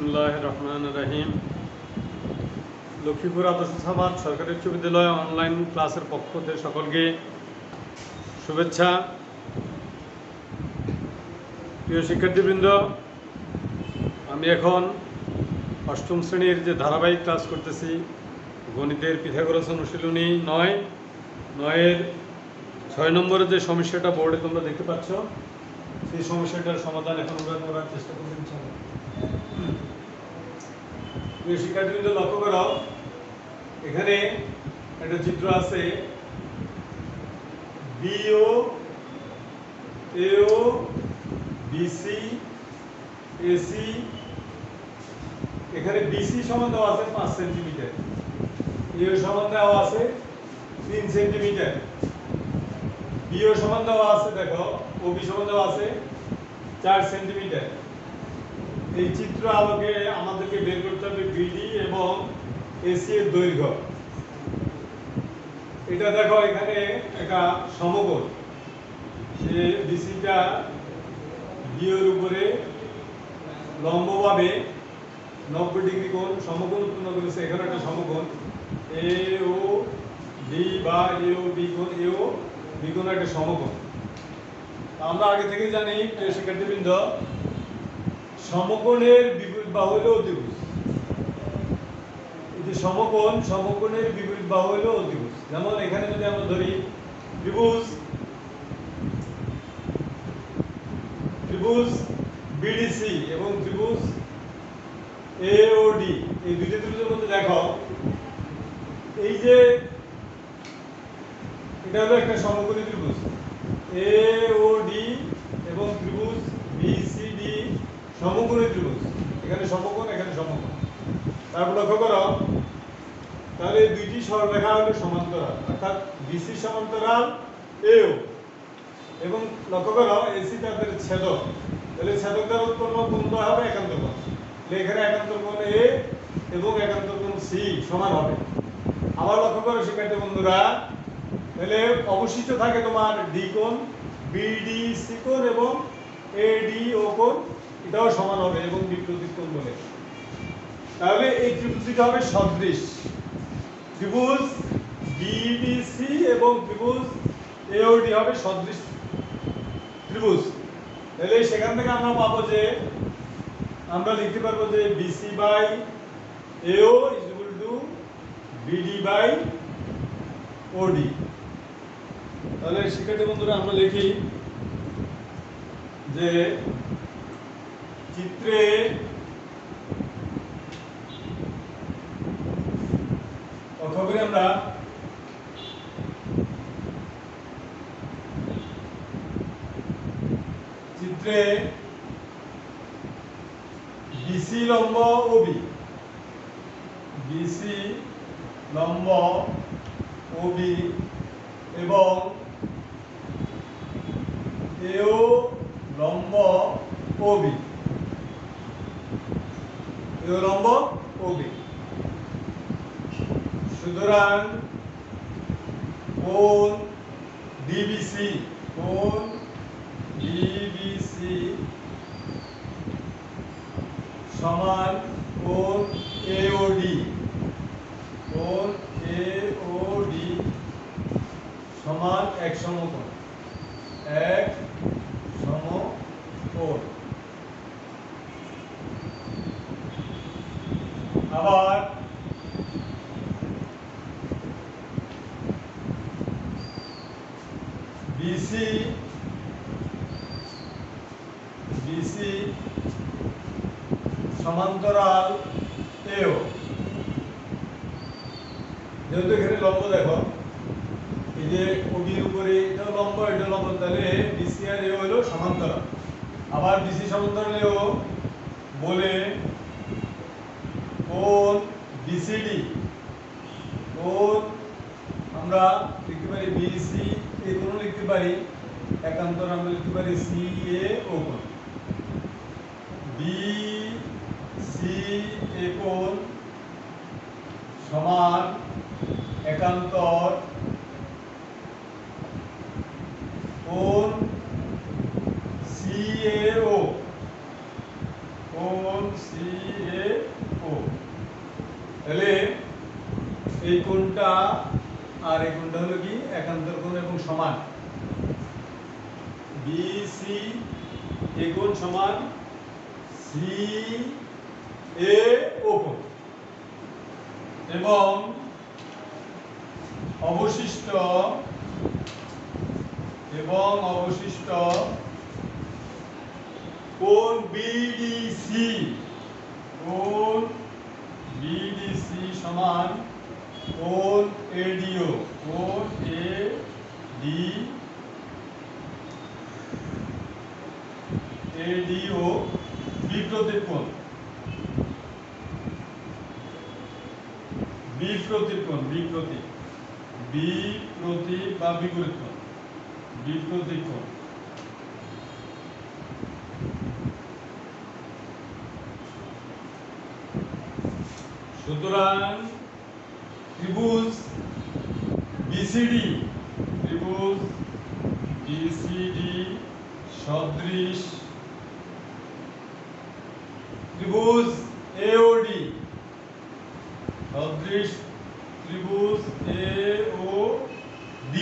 বিসমিল্লাহির রহমানির রহিম। লক্ষ্মীপুর আদর্শ সমাজ সরকারি উচ্চ বিদ্যালয় অনলাইন ক্লাসের পক্ষ থেকে সকলকে শুভেচ্ছা। প্রিয় শিক্ষার্থীবৃন্দ, আমি এখন অষ্টম শ্রেণীর যে ধারাবাহিক ক্লাস করতেছি গণিতের পিথাগোরাস অনুশীলনী 9-এর 6 নম্বরের যে সমস্যাটা বোর্ডে তোমরা দেখতে পাচ্ছ, সেই সমস্যাটার সমাধান এখন আমরা করার চেষ্টা করব ইনশাআল্লাহ। প্রিয় শিক্ষার্থীবৃন্দ, লক্ষ্য করো, এখানে একটা চিত্র আছে বিও এও বিসি এসি। এখানে বিসি সমান দেওয়া আছে 5 সেন্টিমিটার, এও সমান দেওয়া আছে 3 সেন্টিমিটার, বিও সমান দেওয়া আছে, দেখো ওবি সমান দেওয়া আছে 4 সেন্টিমিটার। এই চিত্র আলোকে আমাদেরকে বের করতে হবে বিডি এবং এসি এর দৈর্ঘ্য। এটা দেখো, এখানে একটা সমকোণ, যে বিসিটা বিওর উপরে লম্বভাবে 90 ডিগ্রি কোণ সমকোণ উৎপন্ন করেছে। এখানে একটা সমকোণ এ ও বি বা এ ও বি কোণ, এ ও বি কোণ একটা সমকোণ। আমরা আগে থেকে জানি প্রিয় শিক্ষার্থীবৃন্দ, সমকোণের বিপরীত বাহু হলো অতিভুজ। এই যে সমকোণ, সমকোণের বিপরীত বাহু হলো অতিভুজ। যেমন এখানে যদি আমরা ধরি ত্রিভুজ বিডিসি এবং ত্রিভুজ এওডি, এই দুইটা ত্রিভুজের মধ্যে দেখো, এই যে এটা হলো একটা সমকোণী ত্রিভুজ এওডি এবং ত্রিভুজ বিসিডি সমকোণী ত্রিভুজ। এখানে সমকোণ, এখানে সমকোণ। তারপর লক্ষ্য করো, তাহলে এই দুইটি সরলরেখা হলো সমান্তরাল, অর্থাৎ বিসি সমান্তরাল এও, এবং লক্ষ্য করো এসি তাদের ছেদক। তাহলে ছেদক দ্বারা উৎপন্ন কোণটা হবে একান্ত কোণ। তাহলে এখানে একান্ত কোণ এ এবং একান্ত কোণ সি সমান হবে। আবার লক্ষ্য করো শিক্ষার্থী বন্ধুরা, তাহলে অবশিষ্ট থাকে তোমার ডি কোণ, বিডি সি কোণ এবং এডি ও কোণ, এটাও সমান হবে এবং বিপরীত কোণ বলে। তাহলে এই ত্রিভুজটা হবে সদৃশ। ত্রিভুজ বিডিসি এবং ত্রিভুজ এওডি হবে সদৃশ ত্রিভুজ। তাহলে সেখান থেকে আমরা পাবো যে, আমরা লিখতে পারবো যে BC by AO is equal to BD by OD. তাহলে শিক্ষার্থী বন্ধুরা, আমরা লিখি যে চিত্রে লক্ষ্য করি আমরা চিত্রে বিসি লম্ব ওবি, বিসি লম্ব ওবি এবং এও লম্ব ওবি, এও লম্ব ওবি। সুতরাং কোণ ডিবিসি, কোণ ডিবিসি সমান কোণ এওডি, কোণ এওডি সমান এক সমকোণ, এক সমকোণ। আবার বিসি সমান্তরাল এও, যেহেতু এখানে লম্ব দেখো, এই যে ওবির উপরে এটা লম্ব, এটা লম্ব, তাহলে বিসি আর এও হলো সমান্তরাল। আবার বিসি সমান্তরাল এও বলে কোণ বিসিডি, কোণ আমরা লিখতে পারি বিসি এ কোণ লিখতে পারি, একান্তর আমরা লিখতে পারি সি এ ও কোণ। বিসি এ কোণ সমান একান্তর কোণ সি এ ও, কোণ সি CAO। তাহলে এই কোণটা আর এই কোণটা হলো কি একান্তর কোণ এবং সমান। BC এই কোণ সমান CAO কোণ এবং অবশিষ্ট কোণ BDC সমান কোণ ADO বিপ্রতীপ কোণ বিপ্রতীপ বা বিপরীত কোণ বিপ্রতীপ কোণ। সুতরাং ত্রিভুজ BCD সদৃশ ত্রিভুজ AOD সদৃশ ত্রিভুজ AOD।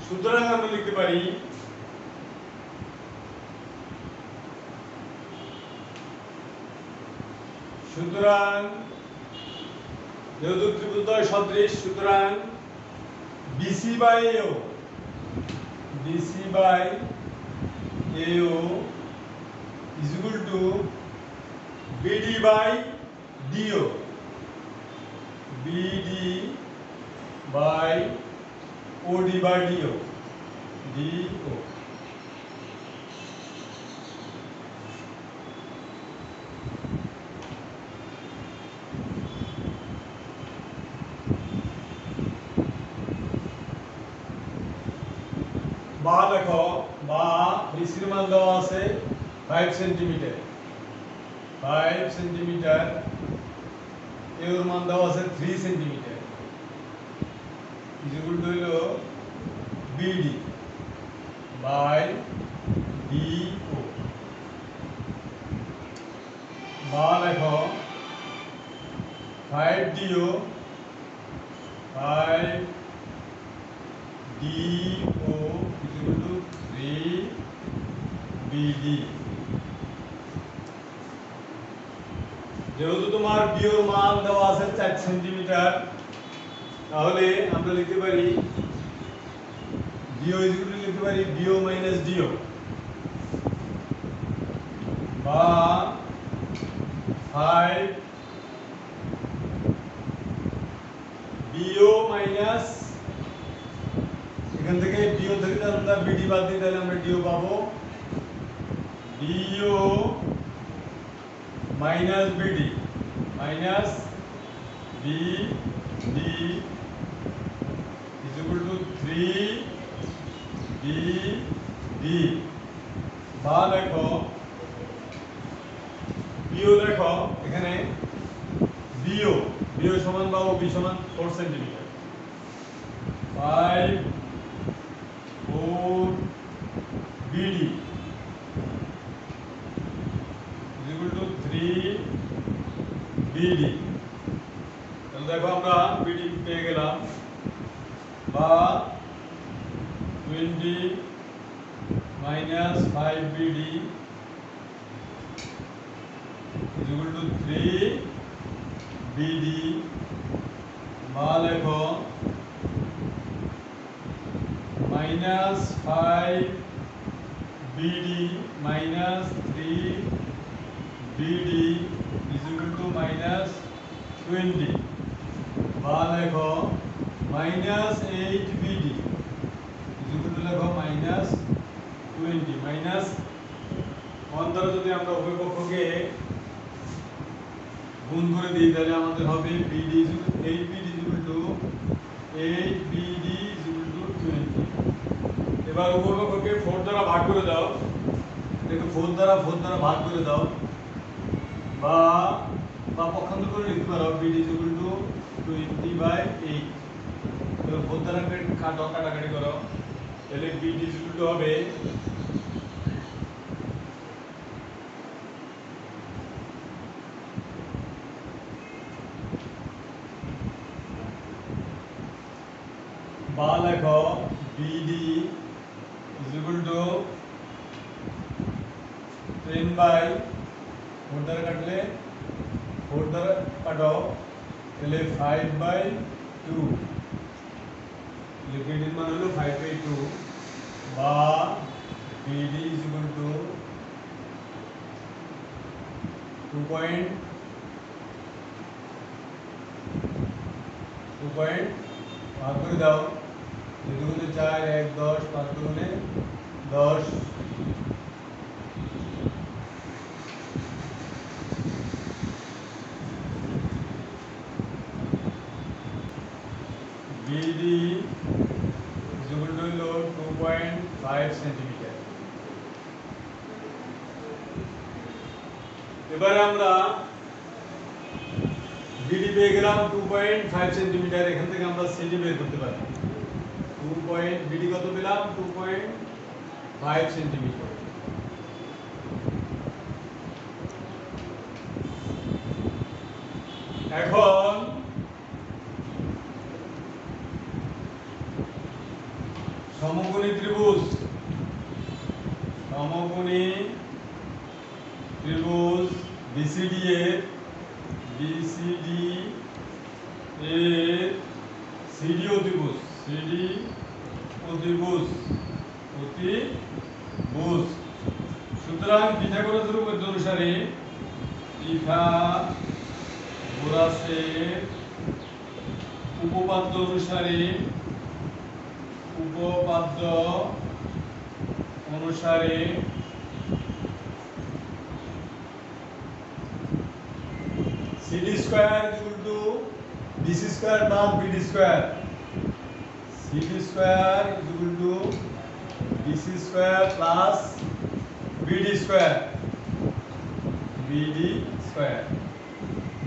সুতরাং আমরা লিখতে পারি যেহেতু ত্রিভুজদ্বয় সদৃশ সুতরাং BC by AO is equal to BD by DO OD by DO বা দেখো বা BCর মান দেওয়া আছে 5 সেন্টিমিটার এর মান দেওয়া আছে 3 সেন্টিমিটার ইকুয়াল টু হলো BD বাই DO। বা দেখো 5DO equal to 3BD। যেহেতু তোমার বিওর মান দেওয়া আছে 4 সেন্টিমিটার তাহলে আমরা লিখতে পারি BO লিখতে পারি BO মাইনাস DO বা 5 BO মাইনাস এখান থেকে BO থেকে আমরা BD বাদ দিই তাহলে আমরা DO পাবো BO minus BD minus BD is equal to 3BD। বা দেখো BO দেখো এখানে BO সমান পাবো B সমান 4 centimetre 5 4 BD is equal to 3BD। তাহলে দেখো আমরা BD পেয়ে গেলাম বা 20 minus 5BD is equal to 3BD। বা লেখো minus 5BD minus 3BD is equal to minus 20। বা লেখো minus 8BD is equal to লেখো minus 20। মাইনাস 1 দ্বারা যদি আমরা উভয় পক্ষকে গুণ করে দিই তাহলে আমাদের হবে BD 8BD is equal to 8BD is equal to 20। এবার উভয় পক্ষকে 4 দ্বারা ভাগ করে দাও দেখো 4 দ্বারা ভাগ করে দাও বা পক্ষান্তর করে লিখতে পারো BD is equal to 20/8। এবার 4 দ্বারা কাটাকাটি করো তাহলে BD is equal to হবে বা লেখো BD is equal to 10 by 4 দ্বারা কাটলে 4 দ্বারা কাটো তাহলে 5 বাই 2 লিকুইডের মান হলো 5 বাই 2 বা BD is equal two 2 point ভাগ করে দাও 2 দুগুণে 4 1 10 5 দুগুণে 10 BD is equal to 2.5 centimetre. এবারে আমরা BD পেয়ে গেলাম 2.5 সেন্টিমিটার। এখান থেকে আমরা CD বের করতে পারি। BD কত পেলাম? 2.5 সেন্টিমিটার। এখন সমকোণী ত্রিভুজ BCD এর CD অতিভুজ সুতরাং পিথাগোরাসের উপপাদ্য অনুসারে উপপাদ্য অনুসারে CD square is equal to BC square plus BD square. CD square is equal to BC square plus BD square.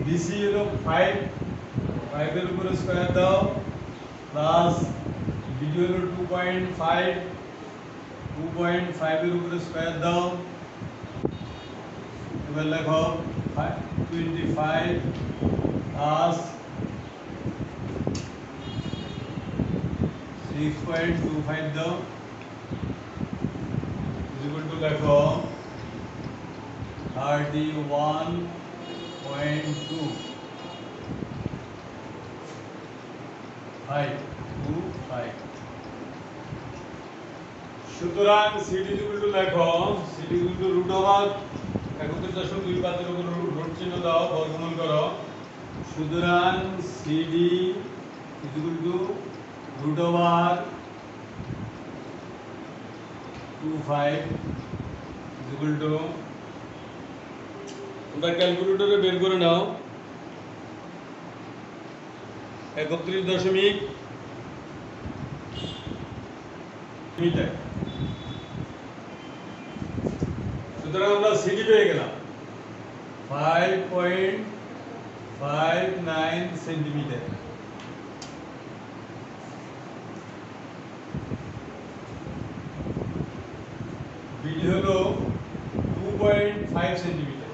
BC হলো 5 এর উপরে স্কয়ার দাও প্লাস BD হলো 2.5 এর উপরে স্কয়ার দাও। এবার লেখো 25 plus 6.25 দাও is equal to লেখো 31.25 সুতরাং CD is equal to লেখো CD is equal to root over 31.25 উপর রুট চিহ্ন দাও বর্গমূল করো। সুতরাং CD is equal to root over 25 is equal to তোমরা ক্যালকুলেটরে বের করে নাও 31 মিটার। সুতরাং আমরা CD পেয়ে গেলাম 5.59 সেন্টিমিটার। BD হলো 2.5 সেন্টিমিটার।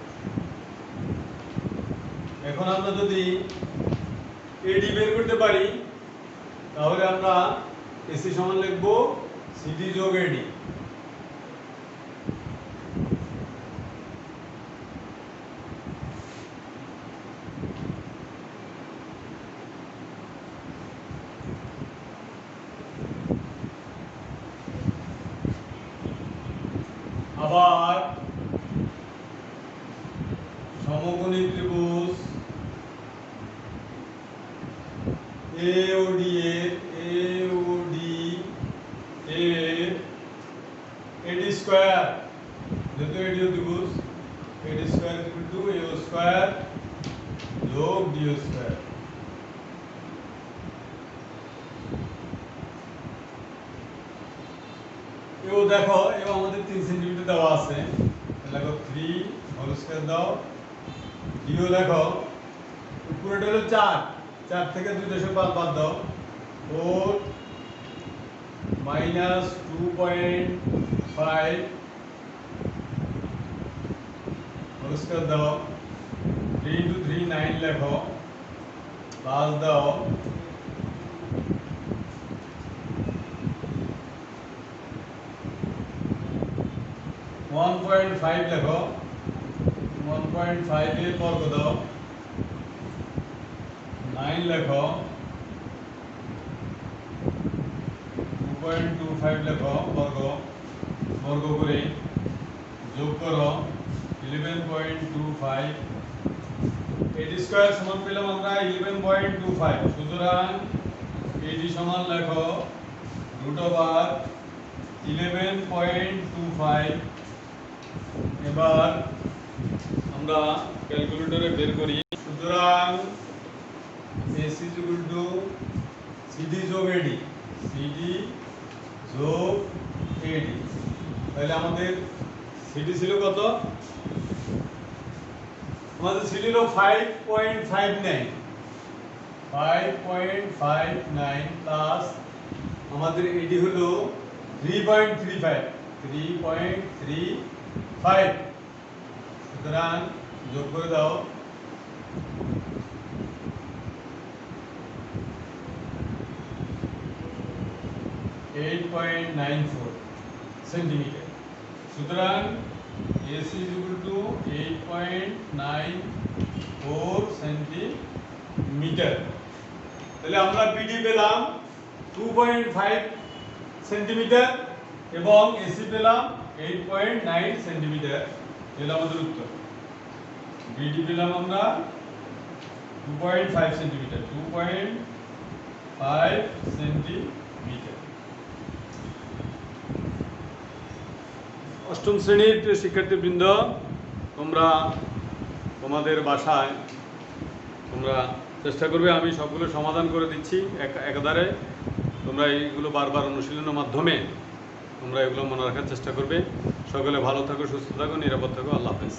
এখন আমরা যদি AD বের করতে পারি তাহলে আমরা AC সমান লিখব CD যোগ AD। আবার সমকোণী ত্রিভুজ AOD এর AD স্কয়ার যেহেতু AD ত্রিভুজ AD square equal to AO square যোগ DO স্কয়ার। এও দেখো এও আমাদের 3 সেন্টিমিটার দেওয়া আছে লেখো 3 হোল স্কয়ার দাও DO লেখো উপরেটা হলো 4 থেকে 2.5 বাদ দাও 4 minus 2.5 হোল স্কয়ার দাও 3 into 3 9 লেখো প্লাস দাও 1.5 লেখো, 1.5 এর বর্গ দাও, 9 লেখো, 2.25 লেখো বর্গ, বর্গ করে যোগ করো 11.25, এটি স্কয়ার সমান পেলাম আমরা 11.25। সুতরাং এটি সমান লেখো √11.25। এবার আমরা ক্যালকুলেটরে বের করি। সুতরাং AC CD যোগ AD, CD যোগ AD, তাহলে আমাদের CD ছিল কত? আমাদের ছিল 5.59 প্লাস আমাদের এটি হলো 3.35। সুতরাং যোগ করে দাও, (8.94 সেন্টিমিটার। সুতরাং AC = 8.94 সেন্টিমিটার। তাহলে আমরা BD পেলাম 2.5 সেন্টিমিটার এবং AC পেলাম 8.9 সেন্টিমিটার। এলো আমাদের উত্তর। BD পেলাম আমরা 2.5 সেন্টিমিটার, 2.5 সেন্টিমিটার। অষ্টম শ্রেণীর প্রিয় শিক্ষার্থীবৃন্দ, তোমরা তোমাদের বাসায় তোমরা চেষ্টা করবে, আমি সবগুলো সমাধান করে দিচ্ছি একাধারে। তোমরা এইগুলো বারবার অনুশীলনের মাধ্যমে তোমরা এগুলো মনে রাখার চেষ্টা করবে। সকলে ভালো থাকো, সুস্থ থাকো, নিরাপদ থাকো। আল্লাহ হাফেজ।